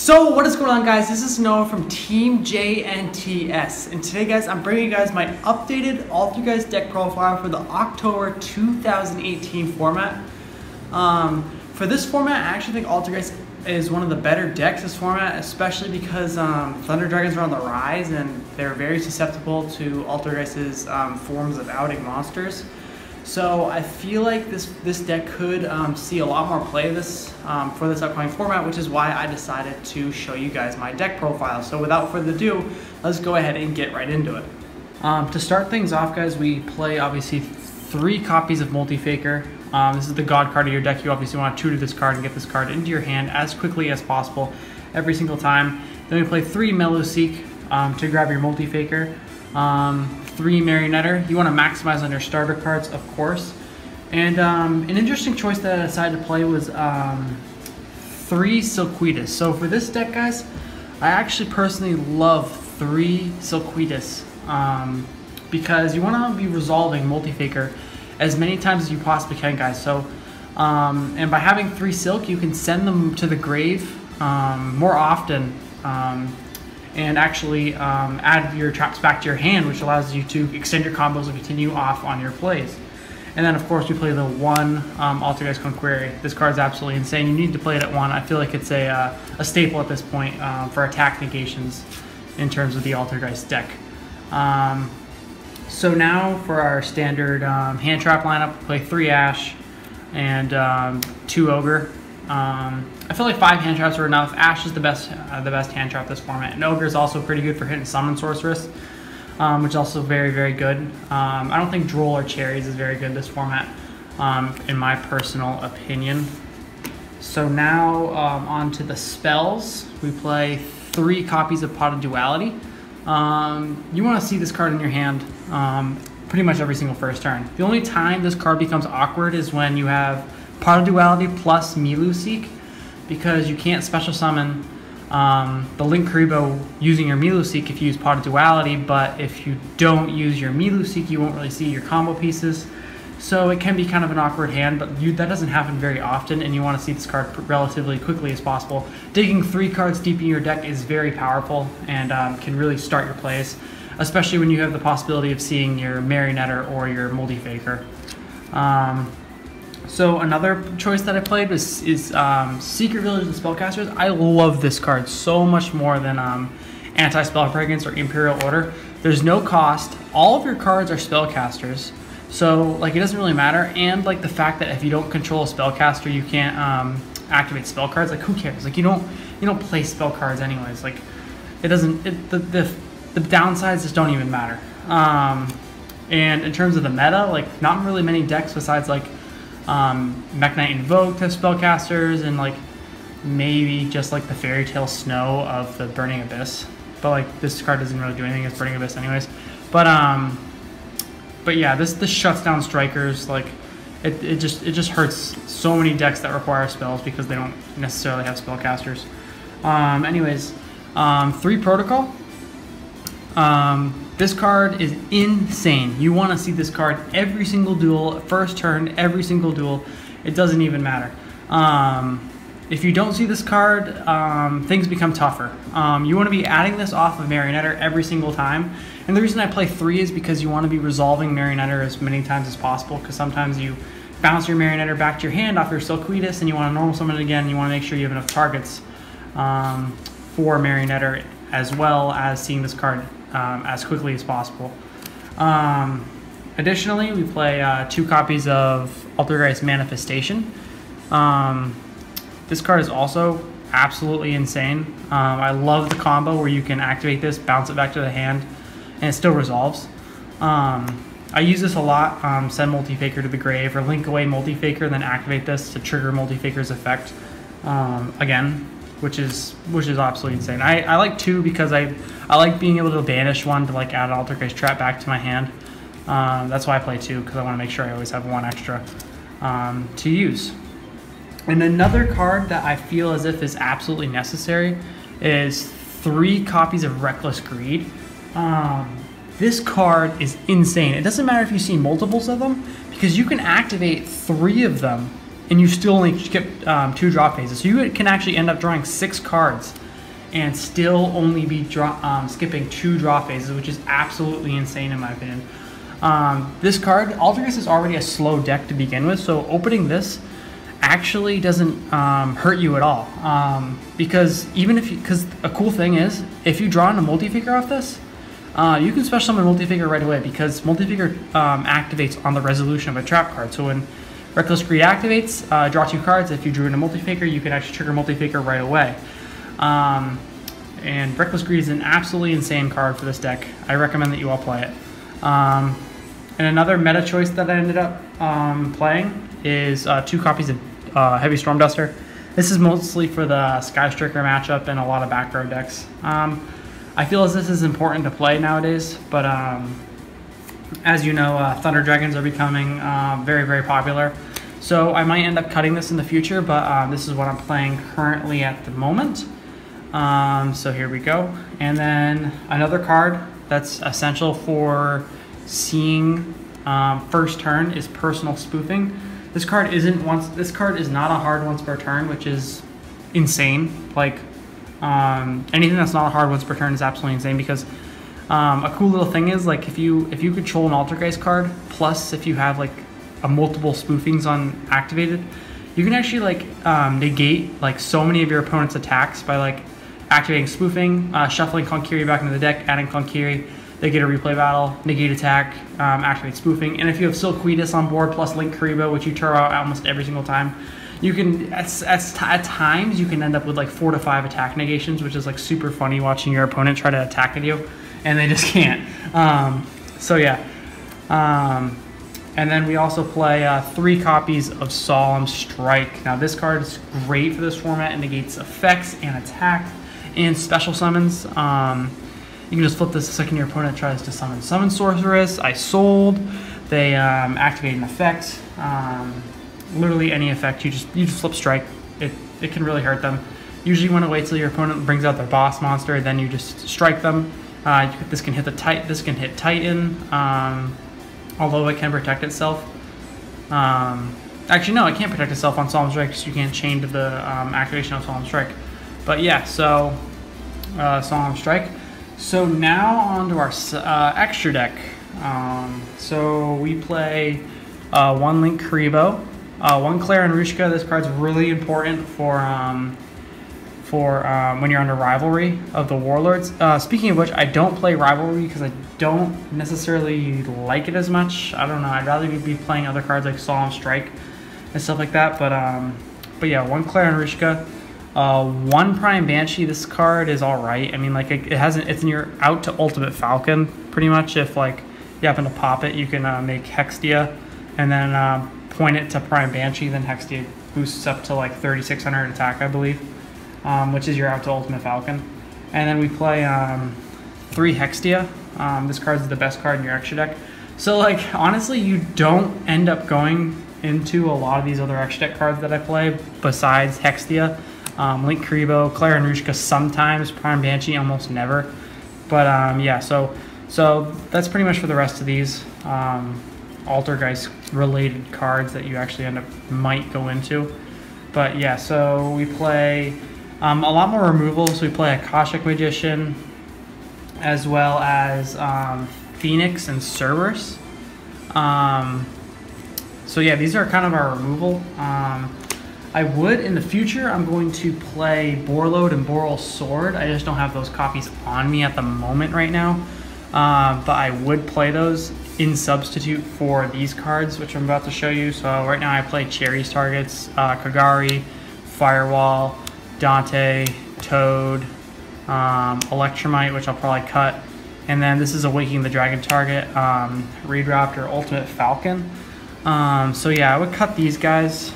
So what is going on, guys? This is Noah from Team JNTS, and today, guys, I'm bringing you guys my updated ALTERGEIST deck profile for the October 2018 format. For this format, I actually think ALTERGEIST is one of the better decks this format, especially because Thunder Dragons are on the rise and they're very susceptible to ALTERGEIST's forms of outing monsters. So I feel like this deck could see a lot more play for this upcoming format, which is why I decided to show you guys my deck profile. So without further ado, let's go ahead and get right into it. To start things off, guys, we play obviously 3 copies of Multi-Faker. This is the God card of your deck. You obviously want to tutor this card and get this card into your hand as quickly as possible every single time. Then we play 3 Mellow Seek to grab your Multi-Faker. 3 Marionetter. You want to maximize on your starter cards, of course. And an interesting choice that I decided to play was 3 Silquitas. So for this deck, guys, I actually personally love 3 Silquitas because you want to be resolving Multi-Faker as many times as you possibly can, guys. So and by having 3 Silk, you can send them to the grave more often. And actually add your traps back to your hand, which allows you to extend your combos and continue off on your plays. And then, of course, we play the 1 ALTERGEIST Conqueror. This card's absolutely insane. You need to play it at 1. I feel like it's a staple at this point for attack negations in terms of the ALTERGEIST deck. So now for our standard hand trap lineup, we play 3 Ash and 2 Ogre. I feel like 5 hand traps are enough. Ash is the best hand trap this format, and Ogre is also pretty good for hitting Summon Sorceress, which is also very, very good. I don't think Droll or Cherries is very good this format, in my personal opinion. So now on to the spells. We play 3 copies of Pot of Duality. You want to see this card in your hand pretty much every single first turn. The only time this card becomes awkward is when you have Pot of Duality plus Milu Seek, because you can't special summon the Link Karibo using your Milu Seek if you use Pot of Duality, but if you don't use your Milu Seek, you won't really see your combo pieces. So it can be kind of an awkward hand, but that doesn't happen very often, and you want to see this card relatively quickly as possible. Digging 3 cards deep in your deck is very powerful and can really start your plays, especially when you have the possibility of seeing your Marionetter or your Multi-Faker. So another choice that I played is Secret Village and Spellcasters. I love this card so much more than Anti-Spell Fragrance or Imperial Order. There's no cost. All of your cards are spellcasters, so like it doesn't really matter. And like the fact that if you don't control a spellcaster, you can't activate spell cards. Like who cares? Like you don't play spell cards anyways. Like it doesn't. The downsides just don't even matter. And in terms of the meta, like not really many decks besides like Mech Knight Invoke have spellcasters, and like maybe just like the Fairy Tale Snow of the Burning Abyss, but like this card doesn't really do anything as Burning Abyss anyways. But yeah, this shuts down strikers. Like it just hurts so many decks that require spells because they don't necessarily have spellcasters. Anyways, 3 Protocol. This card is insane. You want to see this card every single duel, first turn, every single duel. It doesn't even matter. If you don't see this card, things become tougher. You want to be adding this off of Marionetter every single time. And the reason I play 3 is because you want to be resolving Marionetter as many times as possible, because sometimes you bounce your Marionetter back to your hand off your Silquitas and you want to normal summon it again, and you want to make sure you have enough targets for Marionetter, as well as seeing this card as quickly as possible. Additionally, we play 2 copies of ALTERGEIST Manifestation. This card is also absolutely insane. I love the combo where you can activate this, bounce it back to the hand, and it still resolves. I use this a lot. Send Multi-Faker to the grave, or link away Multi-Faker, then activate this to trigger Multi-Faker's effect again, which is absolutely insane. I like 2 because I like being able to banish 1 to like add an ALTERGEIST trap back to my hand. That's why I play 2, because I want to make sure I always have 1 extra to use. And another card that I feel as if is absolutely necessary is 3 copies of Reckless Greed. This card is insane. It doesn't matter if you see multiples of them, because you can activate 3 of them and you still only skip 2 draw phases. So you can actually end up drawing 6 cards and still only be skipping 2 draw phases, which is absolutely insane in my opinion. This card, Altergeist, is already a slow deck to begin with, so opening this actually doesn't hurt you at all. Because a cool thing is, if you draw in a multi-figure off this, you can special summon multi-figure right away, because multi-figure activates on the resolution of a trap card. So when Reckless Greed activates, draw 2 cards. If you drew in a multi-figure, you can actually trigger multi-figure right away. And Reckless Greed is an absolutely insane card for this deck. I recommend that you all play it. And another meta choice that I ended up playing is 2 copies of Heavy Storm Duster. This is mostly for the Sky Striker matchup and a lot of back row decks. I feel as this is important to play nowadays, but as you know, Thunder Dragons are becoming very, very popular. So I might end up cutting this in the future, but this is what I'm playing currently at the moment. So here we go. And then another card that's essential for seeing first turn is Personal Spoofing. This card is not a hard once per turn, which is insane. Like anything that's not a hard once per turn is absolutely insane, because a cool little thing is, like, if you control an Altergeist card, plus if you have like a multiple spoofings on activated, you can actually like negate like so many of your opponent's attacks by like activating spoofing, shuffling Konkiri back into the deck, adding Konkiri, they get a replay battle, negate attack, activate spoofing, and if you have Silquidus on board plus Link Karibo, which you turn out almost every single time, you can at times you can end up with like 4 to 5 attack negations, which is like super funny watching your opponent try to attack at you, and they just can't. So yeah. And then we also play 3 copies of Solemn Strike. Now this card is great for this format. It negates effects and attacks and special summons. You can just flip this the second your opponent tries to summon Sorceress. I sold. They activate an effect. Literally any effect. You just flip strike. It can really hurt them. Usually you want to wait till your opponent brings out their boss monster, then you just strike them. This can hit This can hit Titan. Although it can protect itself. Actually, no, it can't protect itself on Solemn Strike because you can't chain to the activation of Solemn Strike. But yeah, so Solemn Strike. So now on to our extra deck. So we play 1 Link Karibo, 1 Claire and Rushka. This card's really important for when you're under Rivalry of the Warlords. Speaking of which, I don't play Rivalry because I don't necessarily like it as much. I don't know. I'd rather be playing other cards like Solemn Strike and stuff like that. But yeah, 1 Claire and Rushka. 1 Prime Banshee. This card is all right. I mean, like it's in your out to Ultimate Falcon pretty much. If like you happen to pop it, you can make Hextia and then point it to Prime Banshee. Then Hextia boosts up to like 3,600 attack, I believe, which is your out to Ultimate Falcon. And then we play 3 Hextia. This card is the best card in your extra deck. So like honestly, you don't end up going into a lot of these other extra deck cards that I play besides Hextia. Link Karibo, Claire and Rushka sometimes, Prime Banshee almost never. But yeah, so that's pretty much for the rest of these Altergeist related cards that you actually might go into. But yeah, so we play a lot more removals. We play Akashic Magician, as well as Phoenix and Cerberus. So yeah, these are kind of our removal. I would, in the future, I'm going to play Borload and Boral Sword. I just don't have those copies on me at the moment right now. But I would play those in substitute for these cards, which I'm about to show you. So right now I play Cherry's Targets, Kagari, Firewall, Dante, Toad, Electromite, which I'll probably cut. And then this is Awakening the Dragon Target, Redraptor, Ultimate Falcon. So yeah, I would cut these guys.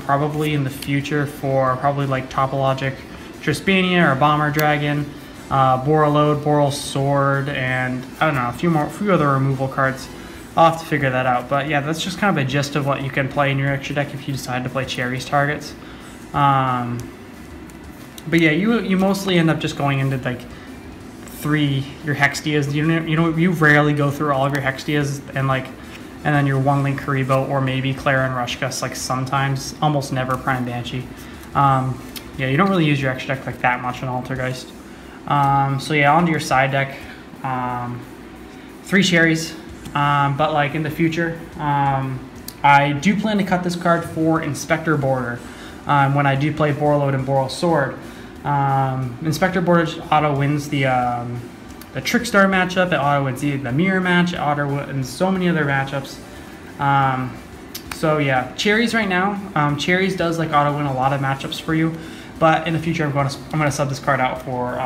Probably in the future for probably like Topologic Trispania or Bomber Dragon, Boraload, Boral Sword, and I don't know, a few other removal cards. I'll have to figure that out. But yeah, that's just kind of a gist of what you can play in your extra deck if you decide to play Cherry's Targets. But yeah, you mostly end up just going into like your Hextias. You rarely go through all of your Hextias and then your 1 Link Karibo, or maybe Claire and Rushka, like sometimes, almost never Prime Banshee. yeah, you don't really use your extra deck like that much in Altergeist. So yeah, onto your side deck. 3 cherries, but like in the future, I do plan to cut this card for Inspector Border when I do play Borreload and Boral Sword. Inspector Border auto wins the Trickstar matchup, it auto wins the Mirror match, it auto wins so many other matchups. So yeah, cherries right now. Cherries does like auto win a lot of matchups for you, but in the future I'm gonna sub this card out for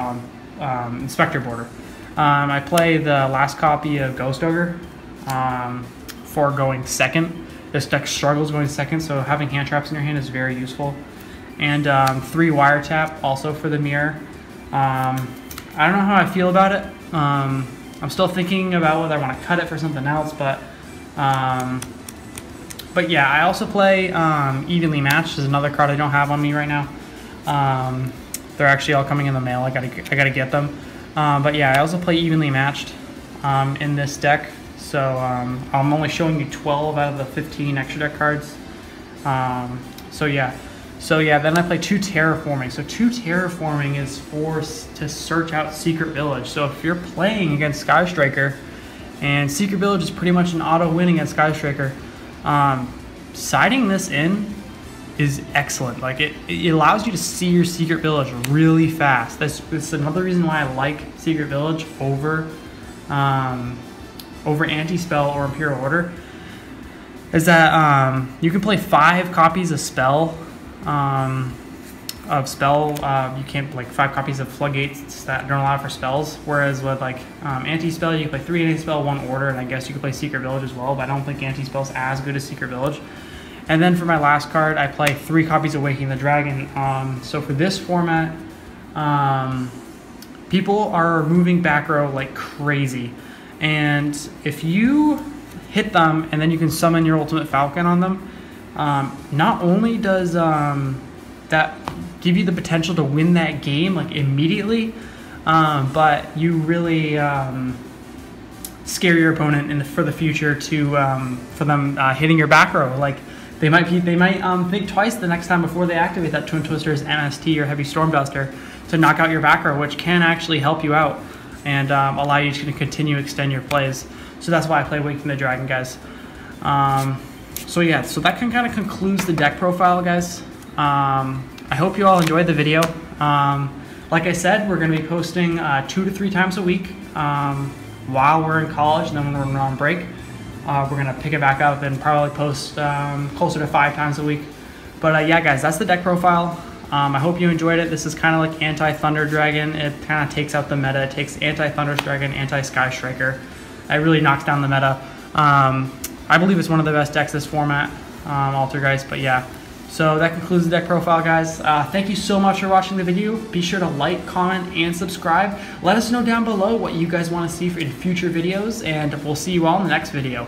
Inspector Border. I play the last copy of Ghost Ogre for going second. This deck struggles going second, so having hand traps in your hand is very useful. And 3 Wiretap also for the mirror. I don't know how I feel about it. I'm still thinking about whether I want to cut it for something else, but yeah, I also play Evenly Matched. Is another card I don't have on me right now. They're actually all coming in the mail. I gotta get them. But yeah, I also play Evenly Matched in this deck. So I'm only showing you 12 out of the 15 extra deck cards. So yeah, then I play 2 Terraforming. So 2 Terraforming is forced to search out Secret Village. So if you're playing against Sky Striker, and Secret Village is pretty much an auto win against Sky Striker, siding this in is excellent. Like it allows you to see your Secret Village really fast. That's another reason why I like Secret Village over Anti-Spell or Imperial Order, is that you can play 5 copies of Spell. You can't like 5 copies of Floodgates that don't allow for spells. Whereas with like Anti-Spell, you can play 3 Anti-Spell, 1 Order, and I guess you can play Secret Village as well. But I don't think Anti-Spell's as good as Secret Village. And then for my last card, I play 3 copies of Waking the Dragon. So for this format, people are moving back row like crazy. And if you hit them and then you can summon your Ultimate Falcon on them, not only does that give you the potential to win that game like immediately, but you really scare your opponent for the future for them hitting your back row. Like they might think twice the next time before they activate that Twin Twister's MST or Heavy Stormduster to knock out your back row, which can actually help you out and allow you to continue extend your plays. So that's why I play Waking the Dragon, guys. So yeah, so that kind of concludes the deck profile, guys. I hope you all enjoyed the video. Like I said, we're going to be posting 2 to 3 times a week while we're in college, and then when we're on break, we're going to pick it back up and probably post closer to 5 times a week. But yeah, guys, that's the deck profile. I hope you enjoyed it. This is kind of like anti-Thunder Dragon. It kind of takes out the meta. It takes anti-Thunder Dragon, anti-Sky Striker. It really knocks down the meta. I believe it's one of the best decks this format, Altergeist. But yeah, so that concludes the deck profile, guys. Thank you so much for watching the video. Be sure to like, comment, and subscribe. Let us know down below what you guys want to see in future videos, and we'll see you all in the next video.